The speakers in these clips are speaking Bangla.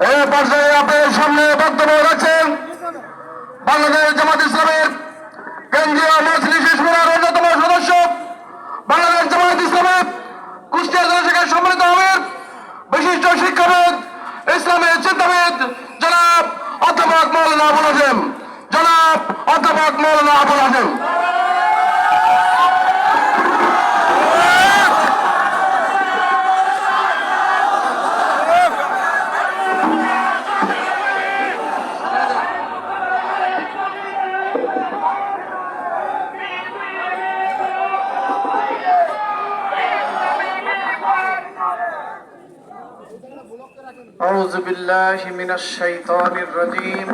এই পর্যায়ে আপনাদের সামনে বক্তব্য রাখছেন বাংলাদেশ জামাত ইসলামের কেন্দ্রীয় মজলিস শুরার অন্যতম সদস্য, বাংলাদেশ জামাত ইসলামের কুষ্টিয়া জেলা শাখার সম্মানিত আমির, বিশিষ্ট শিক্ষাবিদ, ইসলামের চিন্তাবিদ জনাব অধ্যাপক মৌলানা আবুল হাশেম, জনাব অধ্যাপক মৌলানা আবুল হাশেম। أعوذ بالله من الشيطان الرجيم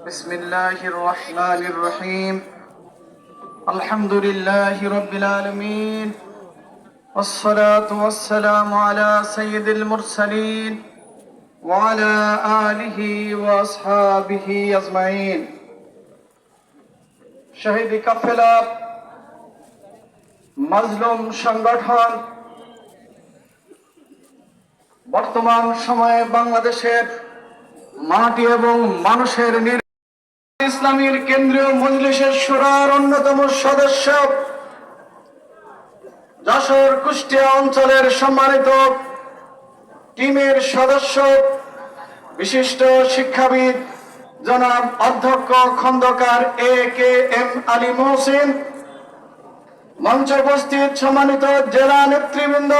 بسم الله الرحمن الرحيم الحمد لله رب العالمين والصلاة والسلام على سيد المرسلين وعلى آله وأصحابه أجمعين شهيد কাফেলা মাজলুম সংগঠন বর্তমান সময়ে বাংলাদেশের মাটি এবং মানুষের ইসলামীর কেন্দ্রীয় মজলিসের শুরার অন্যতম সদস্য, যশোর কুষ্টিয়া অঞ্চলের সম্মানিত টিমের সদস্য, বিশিষ্ট শিক্ষাবিদ জনাব অধ্যক্ষ খন্দকার AKM আলী মহসিন, মঞ্চে উপস্থিত সম্মানিত জেলা নেতৃবৃন্দ,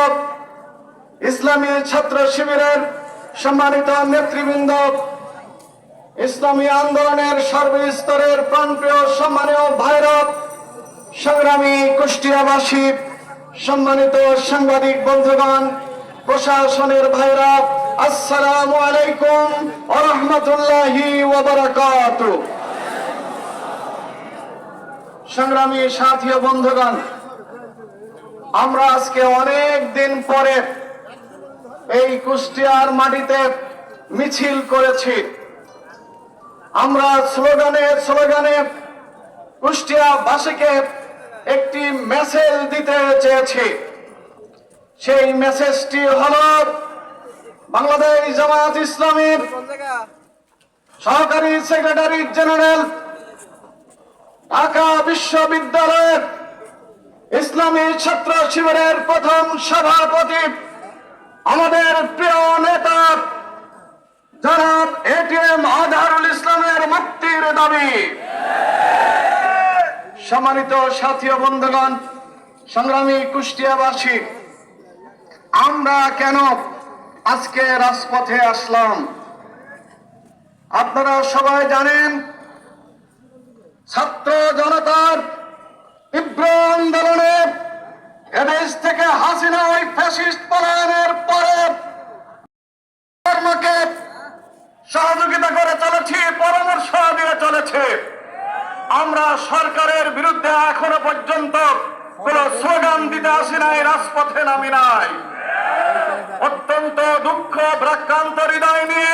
ইসলামী ছাত্র শিবিরের সম্মানিত নেতৃবৃন্দ, ইসলামী আন্দোলনের সর্বস্তরের প্রাণপ্রিয় সম্মানীয় ভাইরা, সংগ্রামী কুষ্টিয়াবাসী, সম্মানিত সাংবাদিক বন্ধুগণ, প্রশাসনের ভাইরা, আসসালামু আলাইকুম ওয়া রাহমাতুল্লাহি ওয়া বারাকাতুহু। সংগ্রামী সাথী ও বন্ধুগণ, আমরা আজকে অনেক দিন পরে এই কুষ্টিয়ার মাটিতে মিছিল করেছি। আমরা স্লোগানে কুষ্টিয়াবাসীকে একটি মেসেজ দিতে চেয়েছি। সেই মেসেজটি হল, বাংলাদেশ জামাত ইসলামীর সহকারী সেক্রেটারি জেনারেল, ঢাকা বিশ্ববিদ্যালয়ের ইসলামী ছাত্র শিবিরের প্রথম সভাপতি, আমাদের প্রিয় নেতা জনাব ATM আজহারুল ইসলামের মুক্তির দাবি। সম্মানিত সাথী ও বন্ধুগণ, সংগ্রামী কুষ্টিয়াবাসী, আমরা কেন আজকে রাজপথে আসলাম? আপনারা সবাই জানেন, ছাত্র জনতার তীব্র আন্দোলনে এদেশ থেকে হাসিনা ওই ফ্যাসিস্ট পলায়নের পরে কর্মকে সহযোগিতা করে চলেছি, পরামর্শ দিয়ে চলেছে। আমরা সরকারের বিরুদ্ধে এখনো পর্যন্ত কোন স্লোগান দিতে আসি নাই, রাজপথে নামি নাই। অত্যন্ত দুঃখ ভারাক্রান্ত হৃদয় নিয়ে,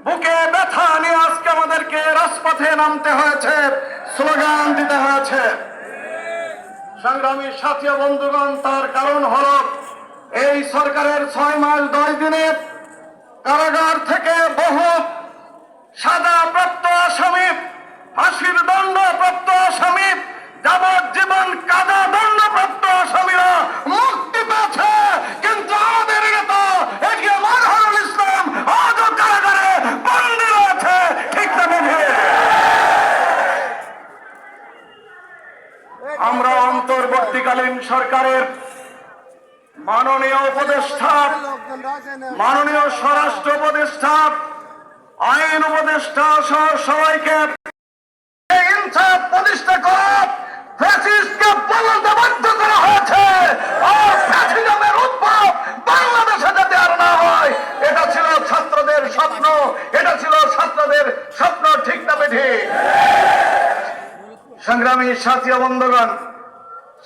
বুকে ব্যথা নিয়ে আজকে আমাদেরকে রাজপথে নামতে হয়েছে, স্লোগান দিতে হয়েছে। সংগ্রামী সাথী বন্ধুগণ, তার কারণ হল এই সরকারের 6 মাস 10 দিনে কারাগার থেকে বহু সাজাপ্রাপ্ত আসামি, ফাঁসির দণ্ডপ্রাপ্ত আসামি, যাবজ্জীবন কাজা দণ্ডপ্রাপ্ত আসামিরা মুক্তি পেয়েছে। কিন্তু আমাদের নেতা ATM আজহারুল ইসলাম আজও কারাগারে বন্দী রয়েছে। ঠিক না? আমরা অন্তর্বর্তীকালীন সরকারের মাননীয় উপদেষ্টা, মাননীয় স্বরাষ্ট্র উপদেষ্টা, আইন উপদেষ্টা সহ সবাইকে ইনসাফ প্রতিষ্ঠা করা, ফ্যাসিস্টকে পালাতে বাধ্য করা হয়েছে। আর ফ্যাসিজমের উদ্ভব বাংলাদেশে যাতে আর না হয়, এটা ছিল ছাত্রদের স্বপ্ন, এটা ছিল ছাত্রদের স্বপ্ন। ঠিক না বেঠিক? সংগ্রামী সাথী বন্ধুগণ,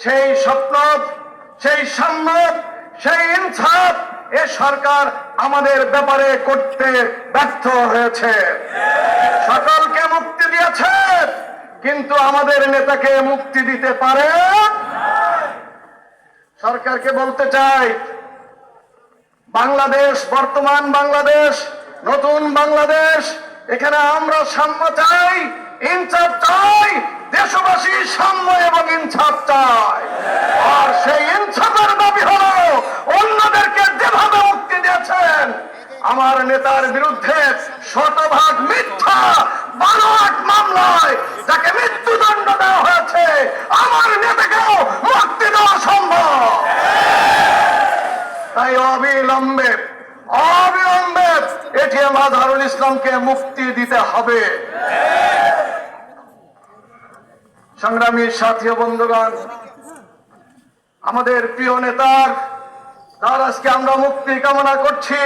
সেই স্বপ্ন, সেই সাম্য, সেই ইনসাফ এ সরকার আমাদের ব্যাপারে করতে ব্যর্থ হয়েছে। সকলকে মুক্তি দিয়েছে, কিন্তু আমাদের নেতাকে মুক্তি দিতে পারে। সরকারকে বলতে চাই, বাংলাদেশ, বর্তমান বাংলাদেশ, নতুন বাংলাদেশ, এখানে আমরা সাম্য চাই, ইনসাফ চাই, দেশবাসী সাম্য এবং ইনসাফ চাই। আর সেই ইনসাফের দাবি হলো অন্যদেরকে যেভাবে মুক্তি দিয়েছেন আমার নেতার বিরুদ্ধে শতভাগ মিথ্যা 12 মামলায় যাকে মৃত্যুদণ্ড দেওয়া হয়েছে আমার নেতাকেও মুক্তি দেওয়া সম্ভব। তাই অবিলম্বে এটিএম আজহারুল ইসলামকে মুক্তি দিতে হবে। সংগ্রামী সাথী ও বন্ধুগণ, আমাদের প্রিয় নেতার তার আজকে আমরা মুক্তি কামনা করছি,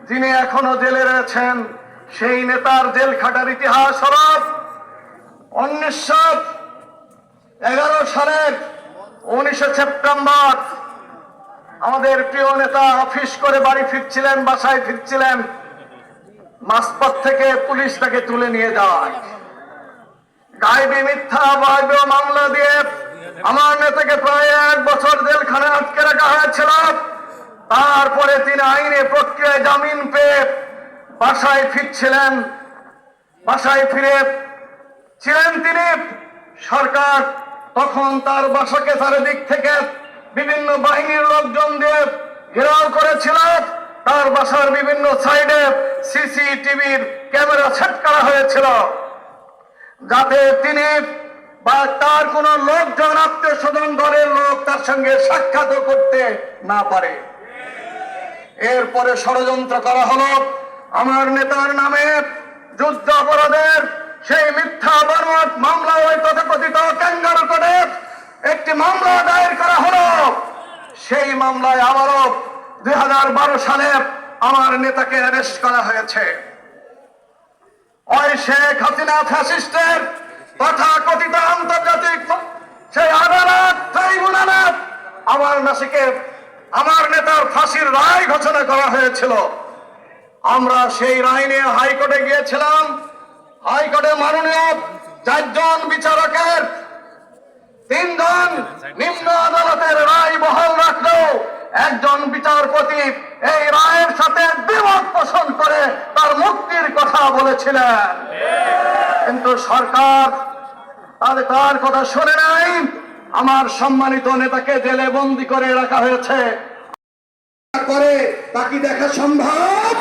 যিনি এখনো জেলে রয়েছেন, সেই নেতার জেল খাটার ইতিহাস হল 1911 সালের 19 সেপ্টেম্বর আমাদের প্রিয় নেতা অফিস করে বাড়ি ফিরছিলেন, বাসায় ফিরছিলেন, মাঝপথ থেকে পুলিশ তাকে তুলে নিয়ে যায়। গায়েবী মিথ্যা অবৈধ মামলা দিয়ে আমার নেতাকে প্রায় 1 বছর জেলখানায় আটকে রাখা হয়েছিল। তারপরে তিনি আইনি প্রক্রিয়ায় জামিন পেয়ে বাসায় ফিরছিলেন। বাসায় ফিরে ছিলেন তিনি, সরকার তখন তার বাসাকে চারিদিক থেকে বিভিন্ন বাহিনীর লোকজন দিয়ে ঘেরাও করেছিল। তার বাসার বিভিন্ন সাইডে সিসিটিভির ক্যামেরা সেট করা হয়েছিল, যাতে তিনি বা তার কোন লোকজন, আত্মীয় স্বজন, দলের লোক তার সঙ্গে সাক্ষাৎ করতে না পারে। এরপরে ষড়যন্ত্র করা হলো আমার নেতার নামে যুদ্ধ অপরাধের সেই মিথ্যা বানোয়াট মামলা, ওই তথাকথিত ক্যাঙ্গারু কোডে একটি মামলা দায়ের করা হলো। সেই মামলায় আবারও 2012 সালে আমার নেতাকে অ্যারেস্ট করা হয়েছে। ওই শেখ হাসিনা ফ্যাসিস্টের তথাকথিত আন্তর্জাতিক সেই আদালত ট্রাইব্যুনালে আমার নেতার ফাঁসির রায় ঘোষণা করা হয়েছিল। আমরা সেই রায় নিয়ে হাইকোর্টে গিয়েছিলাম। হাইকোর্টে মাননীয় 4 জন বিচারকের 3 জন নিম্ন আদালতের রায় বহাল রাখলেও একজন বিচারপতি এই রায়ের সাথে দ্বিমত পোষণ করে তার মুক্তির কথা বলেছিলেন, কিন্তু সরকার তার কথা শুনে নাই। আমার সম্মানিত নেতাকে জেলে বন্দী করে রাখা হয়েছে। করে তাকে দেখা সম্ভব?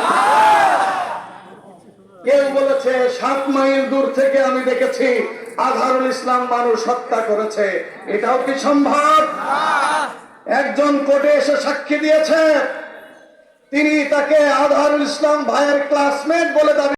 কেউ বলেছে 7 মাইল দূর থেকে আমি দেখেছি আজহারুল ইসলাম মানুষ হত্যা করেছে, এটাও কি সম্ভব? একজন কোর্টে এসে সাক্ষী দিয়েছে, তিনি তাকে আজহারুল ইসলাম ভাইয়ের ক্লাসমেট বলে দাবি